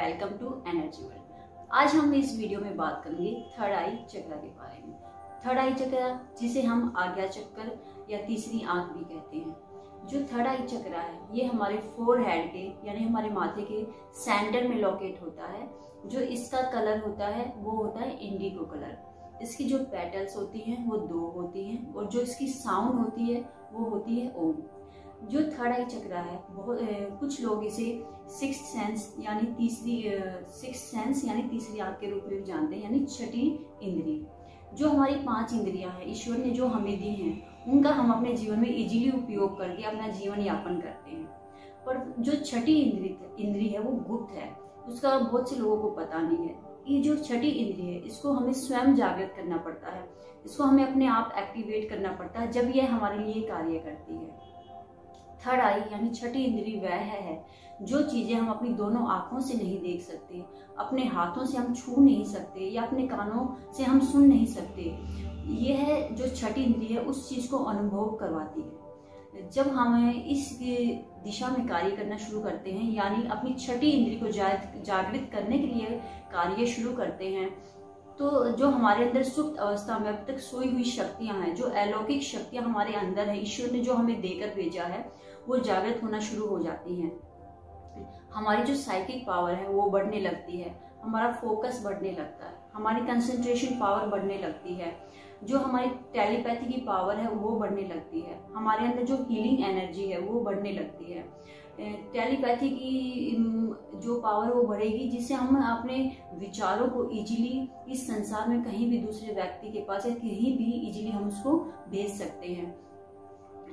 Welcome to energy world. आज हम इस वीडियो में बात करेंगे थर्ड आई चक्र के बारे में। थर्ड आई चक्र, जिसे हम आज्ञा चक्र या तीसरी आंख भी कहते हैं, जो थर्ड आई चक्र है ये हमारे फोरहेड के यानी हमारे माथे के सेंटर में लोकेट होता है। जो इसका कलर होता है वो होता है इंडिगो कलर। इसकी जो पेटल्स होती हैं वो 2 होती हैं और जो इसकी साउंड होती है वो होती है ओम। जो थर्ड आई चक्र है कुछ लोग इसे सिक्स्थ सेंस यानी तीसरी आंख के रूप में भी जानते हैं, यानी छठी इंद्रिय। जो हमारी 5 इंद्रियां हैं ईश्वर ने जो हमें दी हैं, उनका हम अपने जीवन में इजीली उपयोग करके अपना जीवन यापन करते हैं। पर जो छठी इंद्रिय है वो गुप्त है, उसका बहुत से लोगों को पता नहीं है। ये जो छठी इंद्रिय है इसको हमें स्वयं जागृत करना पड़ता है, इसको हमें अपने आप एक्टिवेट करना पड़ता है, जब यह हमारे लिए कार्य करती है। थर्ड आई यानी छठी इंद्रिय वह है जो चीजें हम अपनी दोनों आंखों से नहीं देख सकते, अपने हाथों से हम छू नहीं सकते या अपने कानों से हम सुन नहीं सकते, यह जो छठी इंद्रिय है उस चीज को अनुभव करवाती है। जब हम इस दिशा में कार्य करना शुरू करते हैं, यानी अपनी छठी इंद्रिय को जागृत करने के लिए कार्य शुरू करते हैं, तो जो हमारे अंदर सुप्त अवस्था में अब तक सोई हुई शक्तियां हैं, जो अलौकिक शक्तियां हमारे अंदर है, ईश्वर ने जो हमें देकर भेजा है, वो जागृत होना शुरू हो जाती हैं। हमारी जो साइकिक पावर है वो बढ़ने लगती है, हमारा फोकस बढ़ने लगता है, हमारी कंसंट्रेशन पावर बढ़ने लगती है, जो हमारी टेलीपैथी की पावर है वो बढ़ने लगती है, हमारे अंदर जो हीलिंग एनर्जी है वो बढ़ने लगती है। टेलीपैथी की जो पावर वो बढ़ेगी, जिससे हम अपने विचारों को इजीली इस संसार में कहीं भी दूसरे व्यक्ति के पास या कहीं भी इजीली हम उसको भेज सकते हैं।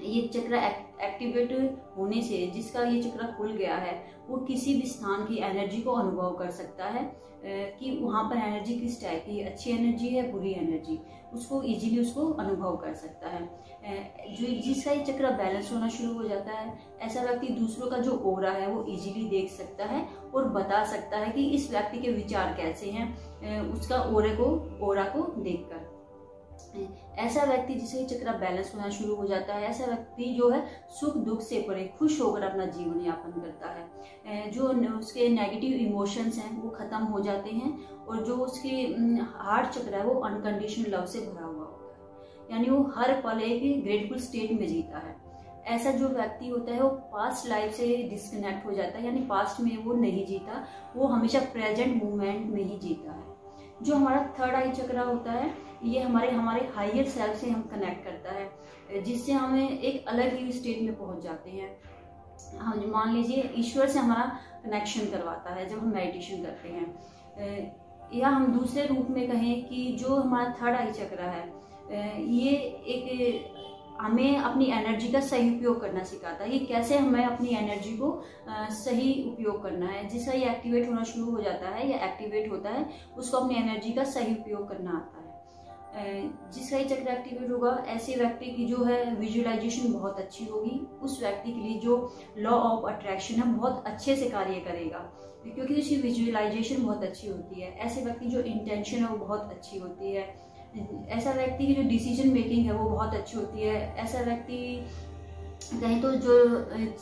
ये चक्र एक्टिवेट होने से, जिसका ये चक्र खुल गया है, वो किसी भी स्थान की एनर्जी को अनुभव कर सकता है कि वहाँ पर एनर्जी किस टाइप की, अच्छी एनर्जी है बुरी एनर्जी, उसको इजीली उसको अनुभव कर सकता है। जो जिसका ये चक्र बैलेंस होना शुरू हो जाता है, ऐसा व्यक्ति दूसरों का जो ओरा है वो इजीली देख सकता है और बता सकता है कि इस व्यक्ति के विचार कैसे हैं, उसका ओरा को देखकर। ऐसा व्यक्ति जिसे चक्र बैलेंस होना शुरू हो जाता है, ऐसा व्यक्ति जो है सुख दुख से परे खुश होकर अपना जीवन यापन करता है। जो उसके नेगेटिव इमोशंस हैं वो खत्म हो जाते हैं और जो उसके हार्ट चक्र है वो अनकंडीशनल लव से भरा हुआ होता है, यानी वो हर पल एक ग्रेटफुल स्टेट में जीता है। ऐसा जो व्यक्ति होता है वो पास्ट लाइफ से डिस्कनेक्ट हो जाता है, यानी पास्ट में वो नहीं जीता, वो हमेशा प्रेजेंट मोमेंट में ही जीता है। जो हमारा थर्ड आई चक्र होता है ये हमारे हायर सेल्फ से हम कनेक्ट करता है, जिससे हमें एक अलग ही स्टेट में पहुंच जाते हैं। हम मान लीजिए ईश्वर से हमारा कनेक्शन करवाता है जब हम मेडिटेशन करते हैं, या हम दूसरे रूप में कहें कि जो हमारा थर्ड आई चक्र है ये एक हमें अपनी एनर्जी का सही उपयोग करना सिखाता है। ये कैसे हमें अपनी एनर्जी को सही उपयोग करना है, जिसका ये एक्टिवेट होना शुरू हो जाता है या एक्टिवेट होता है, उसको अपनी एनर्जी का सही उपयोग करना आता है। जिसका ये चक्र एक्टिवेट होगा, ऐसे व्यक्ति की जो है विजुअलाइजेशन बहुत अच्छी होगी, उस व्यक्ति के लिए जो लॉ ऑफ अट्रैक्शन है बहुत अच्छे से कार्य करेगा, क्योंकि उसकी विजुअलाइजेशन बहुत अच्छी होती है। ऐसे व्यक्ति जो इंटेंशन है वो बहुत अच्छी होती है। ऐसा व्यक्ति की जो डिसीजन मेकिंग है वो बहुत अच्छी होती है। ऐसा व्यक्ति कहीं तो जो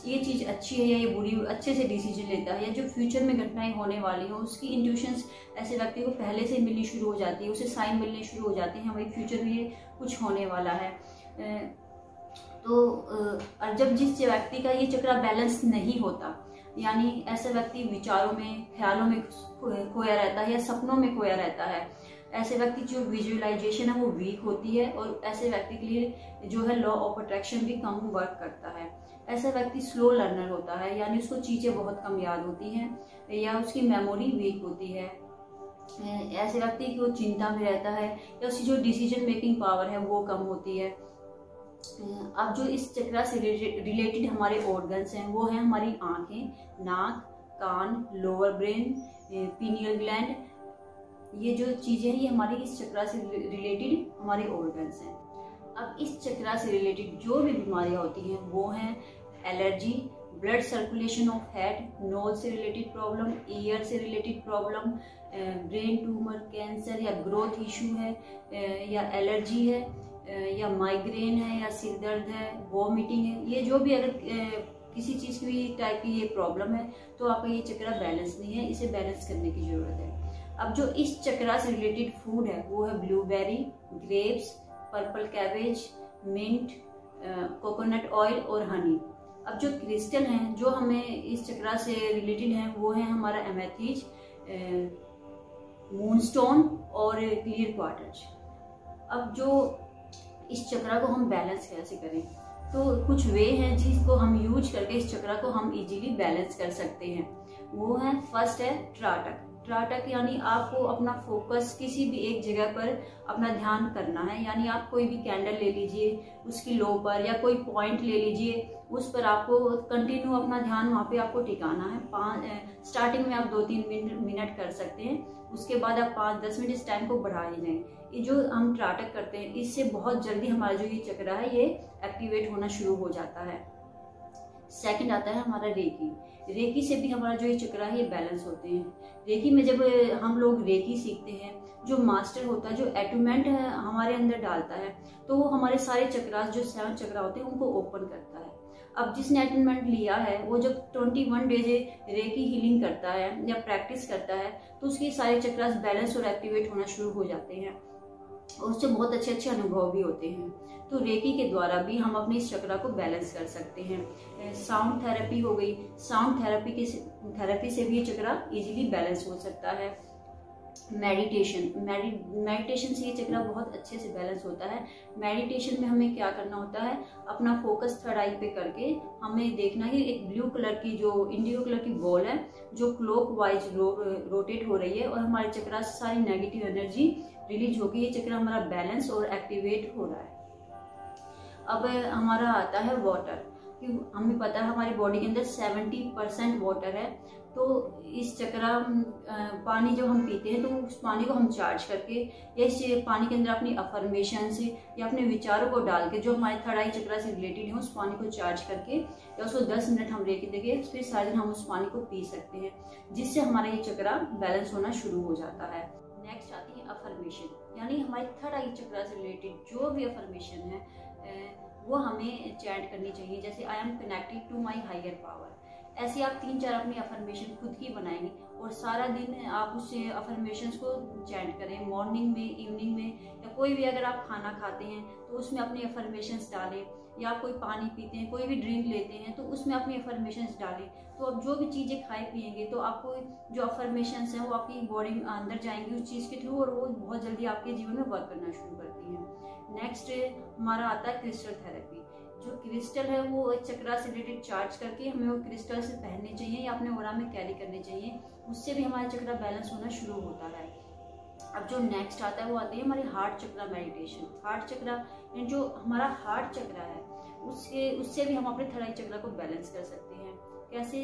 ये चीज़ अच्छी है या ये बुरी, अच्छे से डिसीजन लेता है, या जो फ्यूचर में घटनाएं होने वाली हो उसकी इंट्यूशंस ऐसे व्यक्ति को पहले से मिलनी शुरू हो जाती है, उसे साइन मिलने शुरू हो जाते हैं, हमारे फ्यूचर में ये कुछ होने वाला है। तो जब जिस व्यक्ति का ये चक्र बैलेंस नहीं होता, यानी ऐसा व्यक्ति विचारों में, ख्यालों में खोया रहता है या सपनों में खोया रहता है, ऐसे व्यक्ति जो विजुअलाइजेशन है वो वीक होती है और ऐसे व्यक्ति के लिए जो है लॉ ऑफ अट्रैक्शन भी कम वर्क करता है। ऐसा व्यक्ति स्लो लर्नर होता है, यानी उसको चीज़ें बहुत कम याद होती हैं या उसकी मेमोरी वीक होती है। ऐसे व्यक्ति को चिंता में रहता है या उसकी जो डिसीजन मेकिंग पावर है वो कम होती है। अब जो इस चक्र से रिलेटेड हमारे ऑर्गन्स हैं वो हैं हमारी आंखें, नाक, कान, लोअर ब्रेन, पीनियल ग्लैंड। ये जो चीजें हैं ये हमारी इस चक्र से रिलेटेड हमारे ऑर्गन्स हैं। अब इस चक्र से रिलेटेड जो भी बीमारियां होती हैं वो हैं allergy, blood circulation of head, nose से रिलेटेड प्रॉब्लम, ईयर से related problem, brain tumour, cancer या ग्रोथ इशू है, या एलर्जी है, या माइग्रेन है, या सिर दर्द है, वॉमिटिंग है। ये जो भी अगर किसी चीज़ की भी टाइप की ये प्रॉब्लम है तो आपका ये चक्रा बैलेंस नहीं है, इसे बैलेंस करने की ज़रूरत है। अब जो इस चक्रा से रिलेटेड फूड है वो है blueberry, grapes, purple cabbage, mint, coconut oil और हनी। अब जो क्रिस्टल हैं जो हमें इस चक्रा से रिलेटेड हैं वो है हमारा एमेथिस्ट, मूनस्टोन और क्लियर क्वार्ट्ज। अब जो इस चक्रा को हम बैलेंस कैसे करें, तो कुछ वे हैं जिसको हम यूज करके इस चक्रा को हम इजीली बैलेंस कर सकते हैं। वो है, फर्स्ट है त्राटक। त्राटक यानी आपको अपना फोकस किसी भी एक जगह पर अपना ध्यान करना है, यानी आप कोई भी कैंडल ले लीजिए उसकी लो पर, या कोई पॉइंट ले लीजिए उस पर आपको कंटिन्यू अपना ध्यान वहाँ पे आपको टिकाना है। स्टार्टिंग में आप 2-3 मिनट कर सकते हैं, उसके बाद आप 5-10 मिनट इस टाइम को बढ़ा ही जाएं। ये जो हम त्राटक करते हैं इससे बहुत जल्दी हमारा जो ये चक्रा है ये एक्टिवेट होना शुरू हो जाता है। सेकंड आता है हमारा रेकी। रेकी से भी हमारा जो ये चक्रा है ये बैलेंस होते हैं। रेकी में जब हम लोग रेकी सीखते हैं, जो मास्टर होता है जो एटूमेंट है हमारे अंदर डालता है, तो वो हमारे सारे चक्रास जो 7 चक्रा होते हैं उनको ओपन करता है। अब जिसने एटूमेंट लिया है वो जब 21 डेज रेकी हीलिंग करता है या प्रैक्टिस करता है तो उसके सारे चक्रास बैलेंस और एक्टिवेट होना शुरू हो जाते हैं और उससे बहुत अच्छे अच्छे अनुभव भी होते हैं। तो रेकी के द्वारा भी हम अपने इस चक्रा को बैलेंस कर सकते हैं। साउंड थेरेपी हो गई, साउंड थेरेपी से भी ये चक्रा इजीली बैलेंस हो सकता है। मेडिटेशन से ये चक्रा बहुत अच्छे से बैलेंस होता है। मेडिटेशन में हमें क्या करना होता है, अपना फोकस थर्ड आई पे करके हमें देखना है एक ब्लू कलर की जो इंडिगो कलर की बॉल है जो क्लॉकवाइज रोटेट हो रही है और हमारे चक्रा से सारी नेगेटिव एनर्जी रिलीज होगी। ये चक्रा हमारा बैलेंस और एक्टिवेट हो रहा है। अब हमारा आता है वाटर, कि हमें पता है हमारी बॉडी के अंदर 70% वाटर है। तो इस चक्रा पानी जब हम पीते हैं तो उस पानी को हम चार्ज करके या इस पानी के अंदर अपनी अफर्मेशन से या अपने विचारों को डाल के जो हमारे थर्ड आई चक्रा से रिलेटेड है उस पानी को चार्ज करके या उसको 10 मिनट हम रेकी देके फिर सारे दिन हम उस पानी को पी सकते हैं, जिससे हमारा ये चक्रा बैलेंस होना शुरू हो जाता है। नेक्स्ट आती है अफर्मेशन, यानी हमारे थर्ड आई चक्रा से रिलेटेड जो भी अफर्मेशन है वो हमें चैंट करनी चाहिए। जैसे I am connected to my higher power, ऐसे आप 3-4 अपनी अफर्मेशन खुद की बनाएंगे और सारा दिन आप उस अफर्मेशंस को चैंट करें। मॉर्निंग में, इवनिंग में, या कोई भी अगर आप खाना खाते हैं तो उसमें अपनी अफर्मेशंस डालें, या आप कोई पानी पीते हैं, कोई भी ड्रिंक लेते हैं तो उसमें अपनी अफर्मेशंस डालें। तो आप जो भी चीज़ें खाए पिएंगे तो आपको जो अफर्मेशंस हैं वो आपकी बॉडी में अंदर जाएंगी उस चीज़ के थ्रू और वो बहुत जल्दी आपके जीवन में वर्क करना शुरू करती हैं। नेक्स्ट हमारा आता है क्रिस्टल थेरेपी। जो क्रिस्टल है वो चक्रा से रिलेटेड चार्ज करके हमें वो क्रिस्टल से पहनने चाहिए या अपने ओरा में कैरी करने चाहिए, उससे भी हमारा चक्रा बैलेंस होना शुरू होता है। अब जो नेक्स्ट आता है वो आती है हमारी हार्ट चक्रा मेडिटेशन। हार्ट चक्रा जो हमारा हार्ट चक्रा है उससे भी हम अपने थर्ड आई चक्रा को बैलेंस कर सकते हैं। कैसे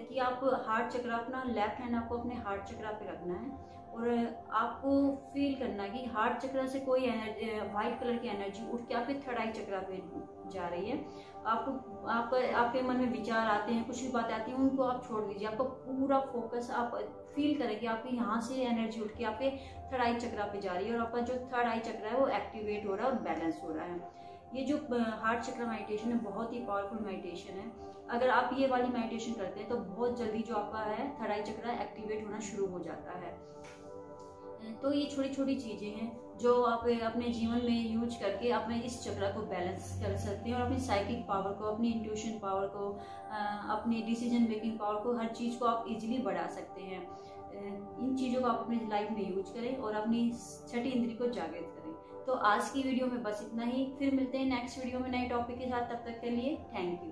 कि आप हार्ट चक्रा अपना लेफ्ट हैंड आपको अपने हार्ट चक्रा पे रखना है और आपको फील करना कि हार्ट चक्रा से कोई वाइट कलर की एनर्जी उठ के आपके थर्ड आई चक्रा पे जा रही है। आपके मन में विचार आते हैं, कुछ भी बातें आती हैं, उनको आप छोड़ दीजिए। आपका पूरा फोकस आप फील करें कि आपकी यहाँ से एनर्जी उठ के आपके थर्ड आई चक्रा पे जा रही है और आपका जो थर्ड आई चक्रा है वो एक्टिवेट हो रहा है और बैलेंस हो रहा है। ये जो हार्ट चक्रा मेडिटेशन है बहुत ही पावरफुल मेडिटेशन है। अगर आप ये वाली मेडिटेशन करते हैं तो बहुत जल्दी जो आपका है थर्ड आई चक्रा एक्टिवेट होना शुरू हो जाता है। तो ये छोटी छोटी चीज़ें हैं जो आप अपने जीवन में यूज करके अपने इस चक्रा को बैलेंस कर सकते हैं और अपनी साइकिक पावर को, अपनी इंट्यूशन पावर को, अपनी डिसीजन मेकिंग पावर को, हर चीज़ को आप इजीली बढ़ा सकते हैं। इन चीज़ों को आप अपनी लाइफ में यूज करें और अपनी छठी इंद्री को जागृत करें। तो आज की वीडियो में बस इतना ही, फिर मिलते हैं नेक्स्ट वीडियो में नए टॉपिक के साथ। तब तक के लिए थैंक यू।